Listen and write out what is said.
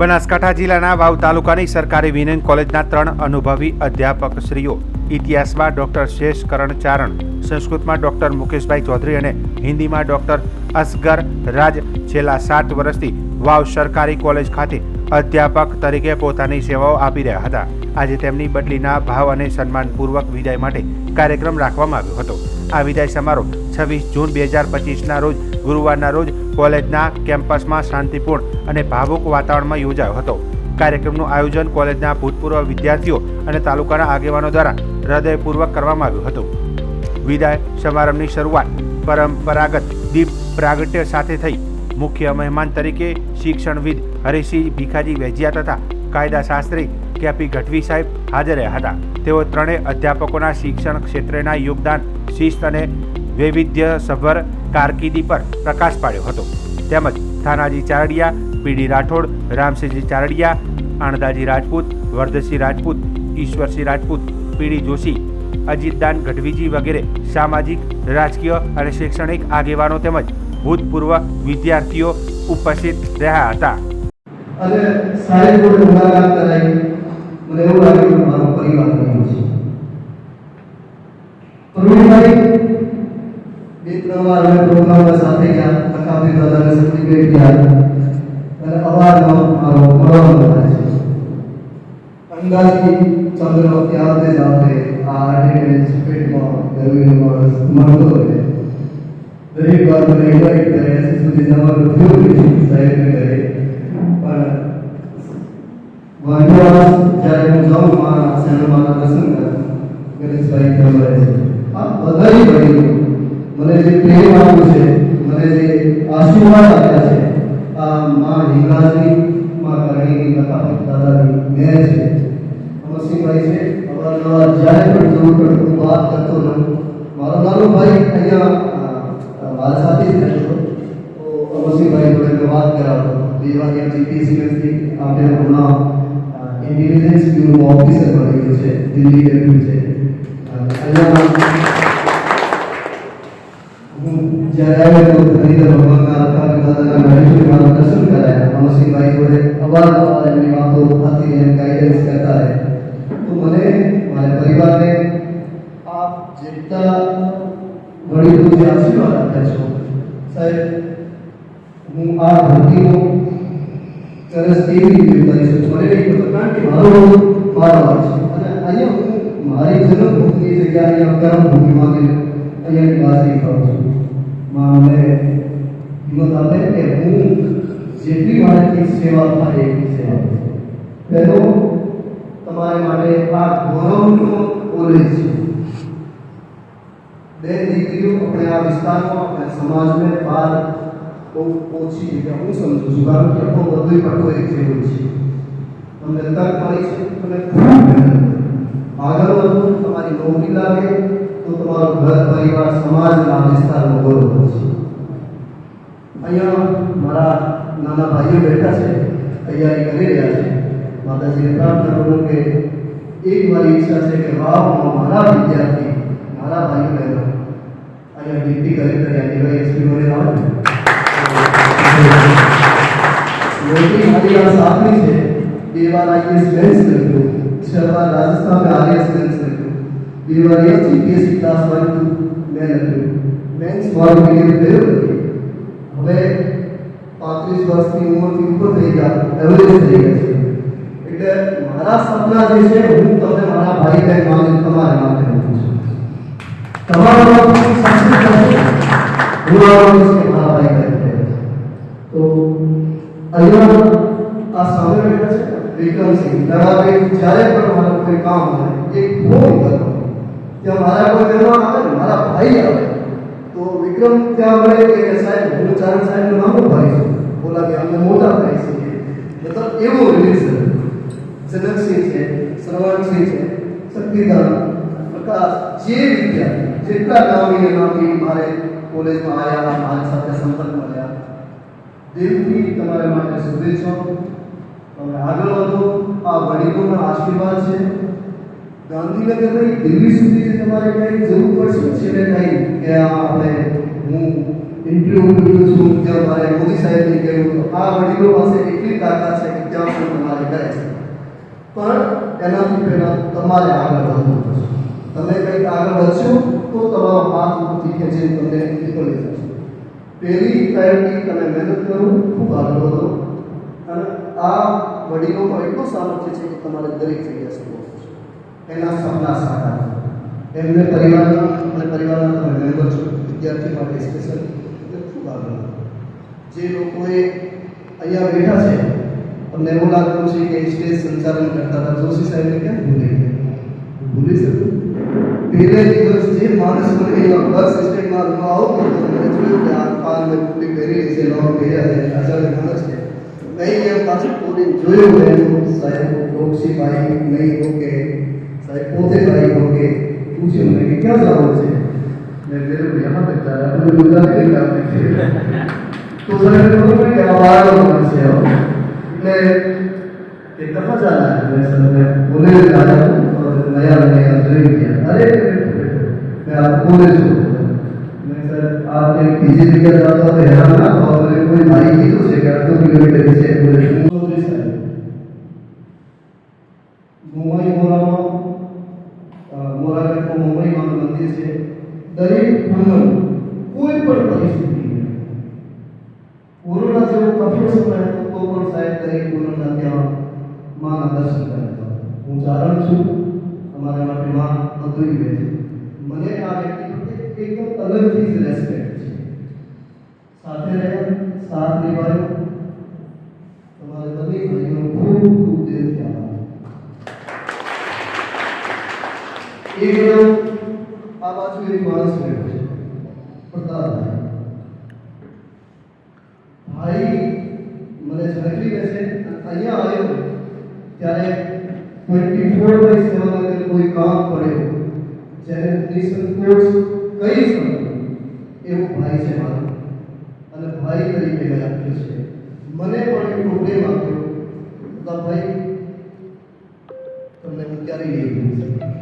બનાસકાંઠા જિલ્લાના વાવ તાલુકાની સરકારી વિનયન કોલેજના 3 અનુભવી અધ્યાપકશ્રીઓ ઇતિહાસમાં ડૉક્ટર શેષ કરણ ચારણ, સંસ્કૃતમાં ડૉક્ટર મુકેશભાઈ ચૌધરી અને હિન્દીમાં ડૉક્ટર અસગર રાજ છેલ્લા 7 વર્ષથી વાવ સરકારી કોલેજ ખાતે અધ્યાપક તરીકે પોતાની સેવાઓ આપી રહ્યા હતા. આજે તેમની બદલીના ભાવ અને સન્માનપૂર્વક વિદાય માટે કાર્યક્રમ રાખવામાં આવ્યો હતો. આ વિદાય સમારોહ 26 જૂન 2025ના રોજ ગુરુવારના રોજ કોલેજના કેમ્પસમાં શાંતિપૂર્ણ અને ભાવુક વાતાવરણમાં યોજાયો હતો. કાર્યક્રમનું આયોજન કોલેજના ભૂતપૂર્વ વિદ્યાર્થીઓ અને તાલુકાના આગેવાનો દ્વારા હૃદયપૂર્વક કરવામાં આવ્યું હતું. વિદાય સમારંભની શરૂઆત પરંપરાગત દીપ પ્રાગટ્ય સાથે થઈ. મુખ્ય મહેમાન તરીકે શિક્ષણવિદ હરીસિંહ ભીખાજી વેજિયા તથા કાયદાશાસ્ત્રી કેપી ગઢવી સાહેબ હાજર રહ્યા હતા. તેઓ ત્રણેય અધ્યાપકોના શિક્ષણ ક્ષેત્રના યોગદાન, શિસ્ત અને વૈવિધ્યસભર કારકિર્દી પર પ્રકાશ પાડ્યો હતો. તેમજ થાનાજી ચારડિયા, પીડી રાઠોડ, રામસિંહજી ચારડિયા, આણદાજી રાજપૂત, વરદસિંહ રાજપૂત, ઈશ્વરસિંહ રાજપૂત, પીડી જોશી, અજીતદાન ગઢવીજી વગેરે સામાજિક, રાજકીય અને શૈક્ષણિક આગેવાનો તેમજ ભૂતપૂર્વ વિદ્યાર્થીઓ ઉપસ્થિત રહ્યા હતા. અને સાહેબ જોડે મુલાકાત કરાઈ. મને એવું લાગ્યું કે મારો પરિવાર બન્યો છે. પ્રવીણભાઈ 2-3 વાર અમે પ્રોગ્રામમાં સાથે ગયા, તકાબી દાદાને સર્ટિફિકેટ ગયા અને અવારનવાર મારો મળવાનો થાય છે. અંદાજી ચંદ્ર ત્યારને જાતે આ આર્ટિકલ પેટમાં ગરમીનો માણસ મળતો રહે. દરેક વાર મને ઇન્વાઇટ કરે છે, સુધી જવાનું થયું નથી સાહેબને ઘરે. પણ વાંધો જ્યારે હું જાઉં મારા સેનામાં દર્શન કરવા, ગણેશભાઈ ત્યાં મળે છે. આ બધાય વડીલો મને જે પ્રેમ આપ્યો છે, મને જે આશીર્વાદ આપ્યા છે, આ મા હિંગળાજની, મા કરણીની તથા દાદાની મેર છે. અમરસિંહભાઈ છે, અવારનવાર જ્યારે પણ જરૂર પડે હું વાત કરતો રહું. મારો નાનો ભાઈ અહીંયા મારા સાથે જ રહેતો, તો અમરસિંહભાઈ જોડે મેં વાત કરાવતો. 2 વાગ્યા જીપીએસસી આપણે હમણાં ઇન્ટેલિજન્સ બ્યુરો ઓફિસર બની ગયો છે, દિલ્હી ગયું છે. અહીંયા હું જ્યારે આવ્યો તો હરિદર ભગવાનના રખાવી દાદાના ગણેશજીના દર્શન કરાયા. અમરસિંહભાઈ જોડે અવારનવાર એમની વાતો થતી રહે, ગાઈડન્સ કરતા રહે. તો મને મારા પરિવારને આપ જેટલા વડીલો જે આશીર્વાદ આપ્યા છો સાહેબ, હું આ ધરતીનો સરસ કેવી રીતે કરી શકું મને નહીં ખબર, કારણ કે મારો વાર છે. અને અહીંયા હું મારી જન્મભૂમિની જગ્યા અહીંયા કર્મભૂમિમાં અહીંયાની વાસી કરું છું. માં મને હિંમત આપે કે હું જેટલી મારાથી સેવા થાય એટલી સેવા કરું. પહેલો તમારે માટે આ ગૌરવનો કોલેજ છે. 2 દીકરીઓ આપણે આ વિસ્તારમાં, આપણે સમાજને બહાર બહુ ઓછી જગ્યા હું સમજુ છું, કારણ કે આપણો બધું પડતો એક જેવું છે. તમને તક મળી છે, તમે ખૂબ મહેનત આગળ વધો, તમારી નોકરી લાગે તો તમારો ઘર, પરિવાર, સમાજ આ વિસ્તારનો ગૌરવ છે. અહીંયા મારા નાના ભાઈઓ બેઠા છે, તૈયારી કરી રહ્યા છે. માતાજીને પ્રાર્થના કરું કે એક મારી ઈચ્છા છે કે વાવમાં મારા વિદ્યાર્થી, મારા ભાઈઓ બહેનો અહીંયા ડિગ્રી કરી કર્યા એવા એસપી મને આવે. મોટી મારી આ સાપની છે. 2 વાર આઈએસ બેન્ચ કર્યું, 6 વાર રાજસ્થાન में आईएएस બેન્ચ કર્યું, 2 વાર જીપીએસસી ક્લાસ 1 મેં લખ્યું. બેન્ચ મારું મીડિયમ થયું નથી. હવે 35 વર્ષની ઉંમરથી ઉપર થઈ ગયા, એવરેજ થઈ ગયા છે. એટલે મારા સપના જે છે, હું તમને મારા ભાઈ બહેન માની તમારે માટે મૂકું છું. તમારા સક્સેસ થશે, હું મારા ભાઈ બહેન. તો અહીંયા આ સામે બેઠા છે વિક્રમસિંહ દડાવે. જ્યારે પણ મારું કોઈ કામ હોય એક ફોન કરો, ત્યાં મારા કોઈ મહેમાન આવે ને મારા ભાઈ આવે તો વિક્રમ ત્યાં મળે કે સાહેબ હું ચારણ સાહેબનું નામ ભાઈ છું. બોલા કે અમે મોટા ભાઈ છીએ. મતલબ એવું રિલેશન. જનકસિંહ છે, શ્રવણસિંહ છે, શક્તિદાન, પ્રકાશ, જે વિદ્યાર્થી જેટલા નામી મારે કોલેજમાં આવ્યા, મારી સાથે સંપર્કમાં રહ્યા, દિલથી તમારા માટે શુભેચ્છાઓ. તમે આગળ વધો, આ વડીલોના આશીર્વાદ છે. ગાંધીનગર નહીં, દિલ્હી સુધી જે તમારે કંઈ જરૂર પડશે છેલ્લે કંઈ કે આપણે હું ઇન્ટરવ્યૂ કર્યું છું, ત્યાં મારે મોદી સાહેબને કહ્યું, આ વડીલો પાસે એટલી તાકાત છે કે ત્યાં પણ તમારે કરે છે, પણ એનાથી પહેલાં તમારે આગળ વધવું પડશે. તમે કંઈક આગળ વધશો તો તમારો હાથ ઉપરથી ખેંચીને તમને નીકળી જશે. પહેલી પ્રાયોરિટી તમે મહેનત કરો, ખૂબ આગળ વધો, અને આ વડીલોનો એટલો સામર્થ્ય છે કે તમારે દરેક જગ્યાએ સપોર્ટ થશે. એના સપના સાકાર કરો. એમને પરિવારના તમે મેમ્બર છો, વિદ્યાર્થી માટે સ્પેશિયલ ખૂબ આગળ વધો. જે લોકોએ અહીંયા બેઠા છે, તમને એવું લાગતું છે કે સ્ટેજ સંચાલન કરતા હતા જોશી સાહેબને કેમ ભૂલી શકું? પહેલે દિવસ જે માણસ મને એના બસ સ્ટેન્ડમાં આવતો હતો, મને જોયું કે આ પાનમાં કુટી પહેરેલી છે, લોક પહેર્યા છે, આચાર્ય માણસ છે. નહીં એમ પાછું પોતે જોયું એનું સાહેબ ડોક્સીભાઈ નહીં તો કે સાહેબ પોતે ભાઈ તો કે પૂછ્યું મને કે ક્યાં જવાનું છે? મેં મેરે को यहाँ तक जा रहा है, मुझे गुजरात नहीं करने के तो सर ने बोला कि अब आ रहा हूँ से आओ मैं कि कहाँ जाना है? मैं सर मैं पुणे जा रहा हूँ और नया ज्वाइन किया. अरे मैं आपको पुणे से मैं सर आप एक पीजी लेकर जाता तो हैरान ना और मैंने कोई भाई की तो से 2 किलोमीटर से पुणे चौधरी साहब मुंबई मोरा के मुंबई में मंदिर से दरेक पूनम કોઈ પણ પરિસ્થિતિ કોરોના જેવો કઠોર સમય હતો તો પણ સાહેબ દરેક પૂનમના ત્યાં માના દર્શન કરતા. હું ચારણ છું, અમારા માટે માં અદ્વિતીય છે. મને આ વ્યક્તિ પ્રત્યે એકદમ અલગથી જ રેસ્પેક્ટ છે. સાથે રહ્યા, સાથ નિભાવ્યો. તમારે બધી ભાઈઓનો ખૂબ ખૂબ દિલથી આભાર. એક આ બાજુ એક માણસ બેઠો છે, પ્રતાપભાઈ. ભાઈ મને ઝડપી રહેશે. અહીંયા આવ્યો ત્યારે 24/7 અગર કોઈ કામ પડ્યો, જ્યારે નિસંકોચ કહી શકું એવું ભાઈ છે મારો, અને ભાઈ તરીકે મેં આપ્યો છે. મને પણ એટલો પ્રેમ આપ્યો. પ્રતાપભાઈ તમને હું ક્યારેય નહીં ભૂલી શકું.